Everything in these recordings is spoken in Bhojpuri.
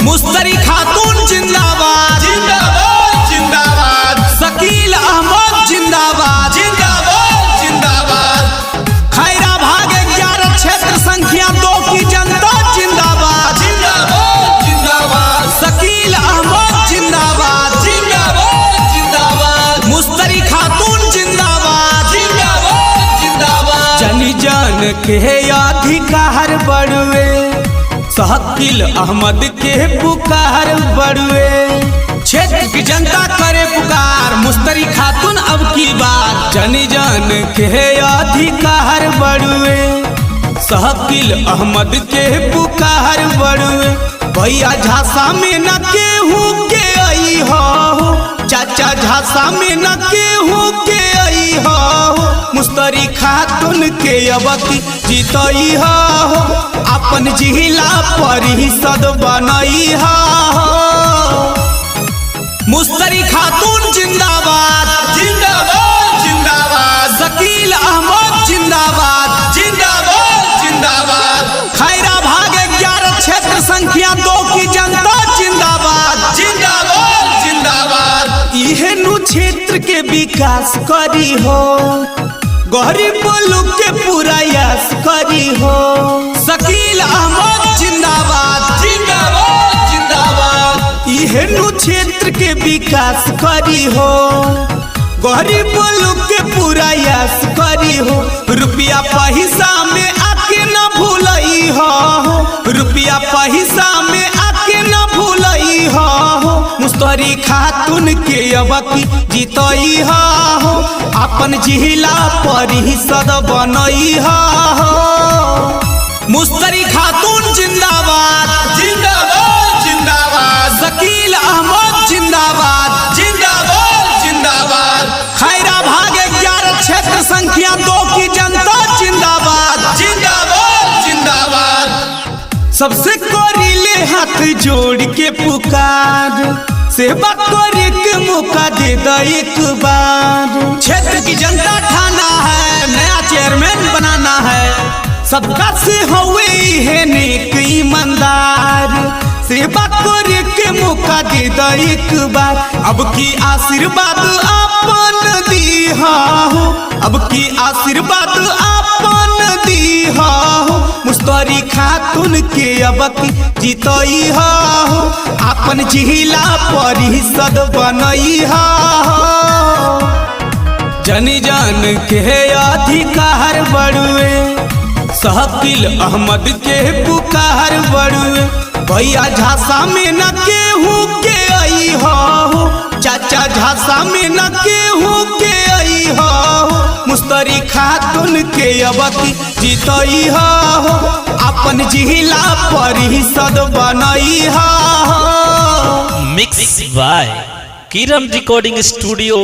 मुस्तरी खातून जिंदाबाद जिंदाबाद जिंदाबाद, शकील अहमद जिंदाबाद जिंदाबाद जिंदाबाद, खैरा भाग 11 क्षेत्र संख्या 2 की जनता जिंदाबाद जिंदाबाद जिंदाबाद, शकील अहमद जिंदाबाद जिंदाबाद जिंदाबाद, मुस्तरी खातून जिंदाबाद जिंदाबाद जिंदाबाद, जनी जन के अधिकार बढ़ुए शकील अहमद के पुकार बढ़ुए क्षेत्र की जनता करे पुकार मुस्तरी खातून अब की बात जनी जन के अधिकार बढ़ुए शकील अहमद के पुकार बढ़ुए भैया झांसा में न केहू के आई हो चाचा झांसा में न केहू के आई हो मुस्तरी खातून के अबकी जीतई हो अपन जिला परिषद बनई हो मुस्तरी खातून जिंदाबाद जिंदाबाद जिंदाबाद, शकील अहमद जिंदाबाद जिंदाबाद जिंदाबाद, खैरा भाग 11 क्षेत्र संख्या 2 की जनता जिंदाबाद जिंदाबाद जिंदाबाद, इहेनु क्षेत्र के विकास करी हो गरीब लोग के पूरा यश करी हो शकील अहमद जिंदाबाद जिंदाबाद जिंदाबाद, इहेनु क्षेत्र के विकास करी हो गरीब लोग के पूरा यश करी हो रुपया पैसा में आके न भूलई हो रुपया पैसा में आके न भूलई हो मुस्तरी खातून के अबकी जीतई हो अपन जिला परिषद बनई हो मुस्तरी खातून जिंदाबाद जिंदाबाद जिंदाबाद, शकील अहमद जिंदाबाद जिंदाबाद जिंदाबाद, खैरा भाग 11 क्षेत्र संख्या 2 की जनता जिंदाबाद जिंदाबाद जिंदाबाद, सबसे कोरिले हाथ जोड़ के पुकार सेवा करे के मौका दे द एक बार क्षेत्र की जनता ठाना है नया चेयरमैन बनाना है सबका से हुए है नेक ईमानदार सेवा करे के मौका दे द एक बार अब की आशीर्वाद आपन दी हो अब की आशीर्वाद आपन दी हो मुस्तरी खातून के अबकी जीतई हो अपन जिला परिषद बनई हो जनी जन के अधिकार बढ़ुए शकील अहमद के पुकार बढ़ुए भैया झांसा में न केहू के आई हो चाचा झांसा में न केहू के आई हो मुस्तरी खातून के अबकी जीतई हो अपन जिला परिषद बनई हो mix by Kiran recording studio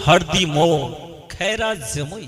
Hardi मो खैरा जमुई।